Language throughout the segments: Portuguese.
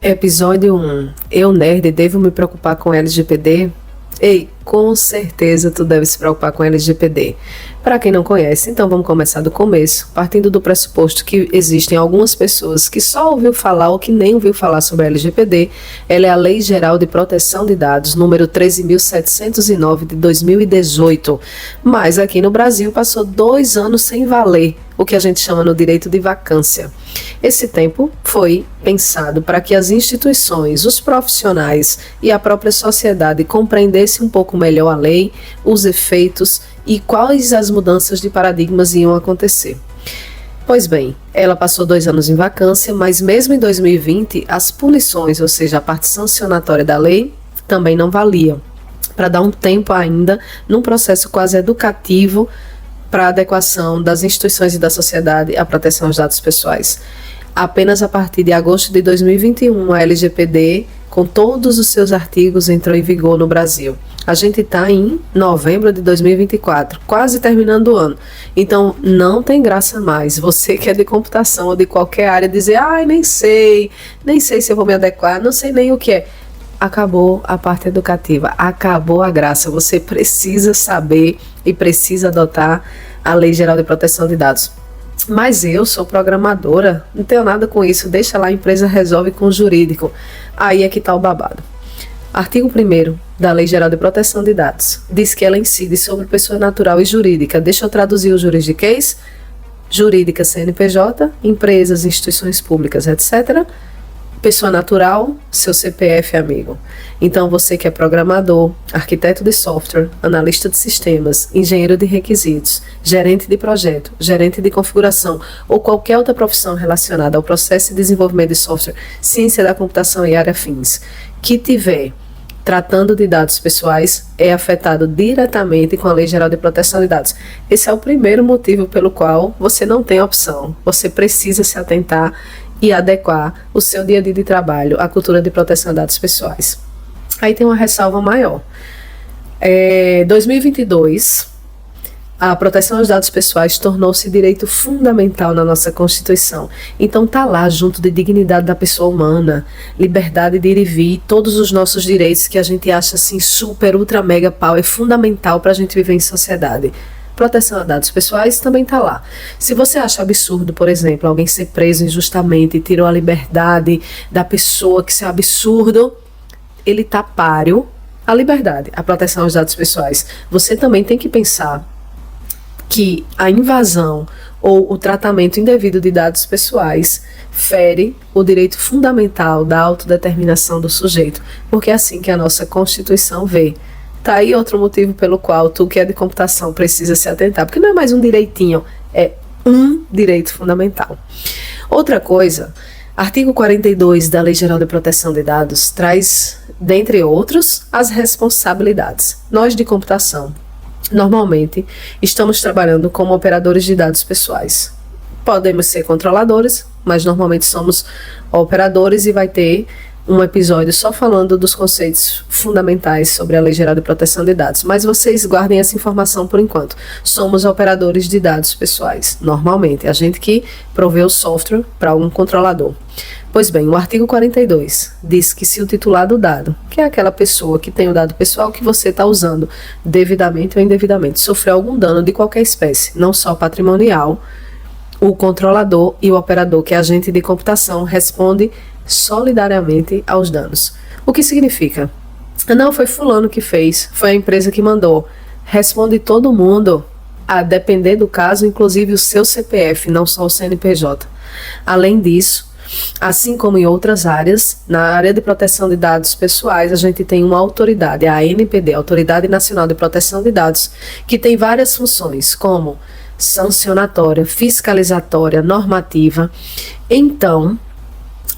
Episódio 1. Eu, nerd, devo me preocupar com LGPD? Ei, com certeza tu deve se preocupar com LGPD. Para quem não conhece, então vamos começar do começo, partindo do pressuposto que existem algumas pessoas que só ouviu falar ou que nem ouviu falar sobre a LGPD. Ela é a Lei Geral de Proteção de Dados, número 13.709 de 2018. Mas aqui no Brasil passou 2 anos sem valer, o que a gente chama no direito de vacância. Esse tempo foi pensado para que as instituições, os profissionais e a própria sociedade compreendessem um pouco melhor a lei, os efeitos e quais as mudanças de paradigmas iam acontecer. Pois bem, ela passou 2 anos em vacância, mas mesmo em 2020, as punições, ou seja, a parte sancionatória da lei, também não valiam, para dar um tempo ainda num processo quase educativo para a adequação das instituições e da sociedade à proteção aos dados pessoais. Apenas a partir de agosto de 2021, a LGPD, com todos os seus artigos, entrou em vigor no Brasil. A gente está em novembro de 2024, quase terminando o ano. Então, não tem graça mais. Você que é de computação ou de qualquer área dizer, nem sei se eu vou me adequar, não sei nem o que é. Acabou a parte educativa, acabou a graça. Você precisa saber e precisa adotar a Lei Geral de Proteção de Dados. Mas eu sou programadora, não tenho nada com isso, deixa lá, a empresa resolve com o jurídico. Aí é que está o babado. Artigo 1º da Lei Geral de Proteção de Dados diz que ela incide sobre pessoa natural e jurídica. Deixa eu traduzir o juridiquês. Jurídica, CNPJ, empresas, instituições públicas, etc. Pessoa natural, seu CPF, amigo. Então, você que é programador, arquiteto de software, analista de sistemas, engenheiro de requisitos, gerente de projeto, gerente de configuração ou qualquer outra profissão relacionada ao processo de desenvolvimento de software, ciência da computação e área afins, que tiver tratando de dados pessoais, é afetado diretamente com a Lei Geral de Proteção de Dados. Esse é o primeiro motivo pelo qual você não tem opção. Você precisa se atentar e adequar o seu dia a dia de trabalho à cultura de proteção de dados pessoais. Aí tem uma ressalva maior. 2022, a proteção aos dados pessoais tornou-se direito fundamental na nossa Constituição. Então está lá, junto de dignidade da pessoa humana, liberdade de ir e vir, todos os nossos direitos que a gente acha assim super, ultra, mega, pau, é fundamental para a gente viver em sociedade. Proteção a dados pessoais também está lá. Se você acha absurdo, por exemplo, alguém ser preso injustamente e tirou a liberdade da pessoa, que isso é absurdo, ele está páreo à liberdade, à proteção aos dados pessoais. Você também tem que pensar que a invasão ou o tratamento indevido de dados pessoais fere o direito fundamental da autodeterminação do sujeito, porque é assim que a nossa Constituição vê. Tá aí outro motivo pelo qual tu que é de computação precisa se atentar, porque não é mais um direitinho, é um direito fundamental. Outra coisa, artigo 42 da Lei Geral de Proteção de Dados traz, dentre outros, as responsabilidades. Nós de computação, normalmente, estamos trabalhando como operadores de dados pessoais. Podemos ser controladores, mas normalmente somos operadores e vai ter um episódio só falando dos conceitos fundamentais sobre a Lei Geral de Proteção de Dados. Mas vocês guardem essa informação por enquanto. Somos operadores de dados pessoais, normalmente. A gente que provê o software para algum controlador. Pois bem, o artigo 42 diz que se o titular do dado, que é aquela pessoa que tem o dado pessoal que você está usando devidamente ou indevidamente, sofrer algum dano de qualquer espécie, não só patrimonial, o controlador e o operador, que é agente de computação, responde solidariamente aos danos. O que significa? Não foi fulano que fez, foi a empresa que mandou. Responde todo mundo, a depender do caso, inclusive o seu CPF, não só o CNPJ. Além disso, assim como em outras áreas, na área de proteção de dados pessoais, a gente tem uma autoridade, a ANPD, Autoridade Nacional de Proteção de Dados, que tem várias funções, como sancionatória, fiscalizatória, normativa. Então,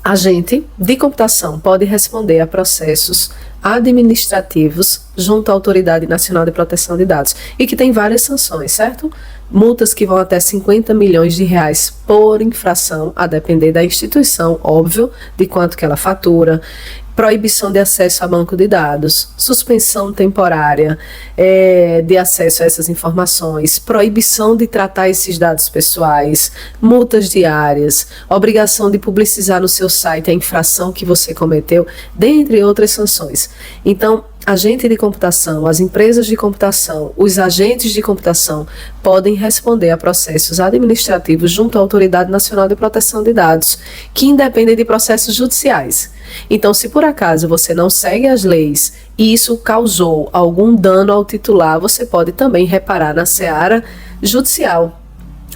a gente de computação pode responder a processos administrativos junto à Autoridade Nacional de Proteção de Dados e que tem várias sanções, certo? multas que vão até 50 milhões de reais por infração, a depender da instituição, óbvio, de quanto que ela fatura, proibição de acesso a banco de dados, suspensão temporária de acesso a essas informações, proibição de tratar esses dados pessoais, multas diárias, obrigação de publicizar no seu site a infração que você cometeu, dentre outras sanções. Então, agente de computação, as empresas de computação, os agentes de computação podem responder a processos administrativos junto à Autoridade Nacional de Proteção de Dados, que independem de processos judiciais. Então, se por acaso você não segue as leis e isso causou algum dano ao titular, você pode também reparar na seara judicial.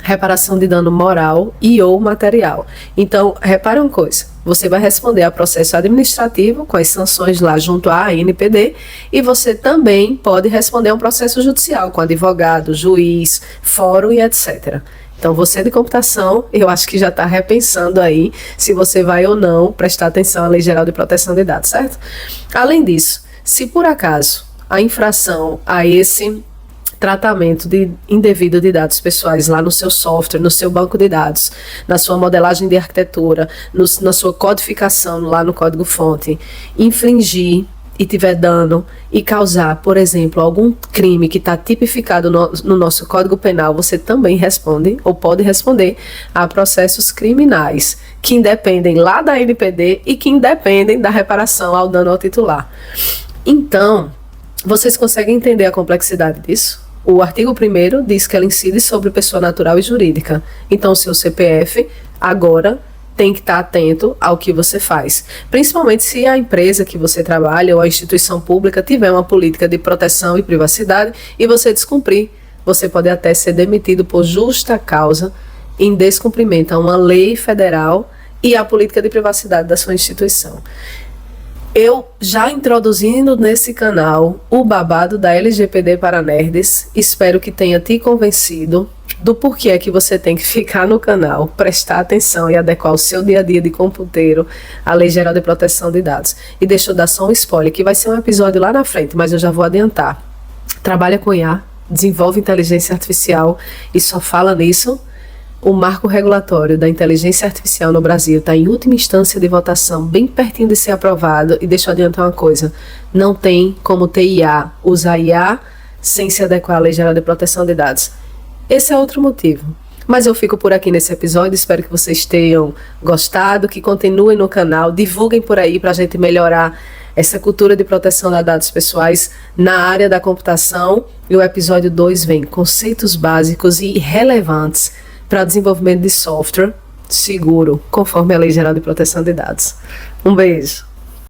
Reparação de dano moral e ou material. Então, repare uma coisa, você vai responder a processo administrativo com as sanções lá junto à ANPD e você também pode responder a um processo judicial com advogado, juiz, fórum e etc. Então, você de computação, eu acho que já está repensando aí se você vai ou não prestar atenção à Lei Geral de Proteção de Dados, certo? Além disso, se por acaso a infração a esse tratamento indevido de dados pessoais lá no seu software, no seu banco de dados, na sua modelagem de arquitetura, na sua codificação lá no código-fonte, infringir e tiver dano e causar, por exemplo, algum crime que está tipificado no nosso Código Penal, você também responde ou pode responder a processos criminais que independem lá da NPD e que independem da reparação ao dano ao titular. Então, vocês conseguem entender a complexidade disso? O artigo 1º diz que ela incide sobre pessoa natural e jurídica. Então, o seu CPF agora tem que estar atento ao que você faz. Principalmente se a empresa que você trabalha ou a instituição pública tiver uma política de proteção e privacidade e você descumprir, você pode até ser demitido por justa causa em descumprimento a uma lei federal e a política de privacidade da sua instituição. Eu já introduzindo nesse canal o babado da LGPD para nerds, espero que tenha te convencido do porquê é que você tem que ficar no canal, prestar atenção e adequar o seu dia a dia de computeiro à Lei Geral de Proteção de Dados. E deixa eu dar só um spoiler, que vai ser um episódio lá na frente, mas eu já vou adiantar. Trabalha com IA, desenvolve inteligência artificial e só fala nisso. O marco regulatório da inteligência artificial no Brasil está em última instância de votação, bem pertinho de ser aprovado. E deixa eu adiantar uma coisa, não tem como ter IA, usar IA sem se adequar à Lei Geral de Proteção de Dados. Esse é outro motivo. Mas eu fico por aqui nesse episódio, espero que vocês tenham gostado, que continuem no canal, divulguem por aí para a gente melhorar essa cultura de proteção de dados pessoais na área da computação. E o episódio 2 vem conceitos básicos e relevantes para desenvolvimento de software seguro, conforme a Lei Geral de Proteção de Dados. Um beijo!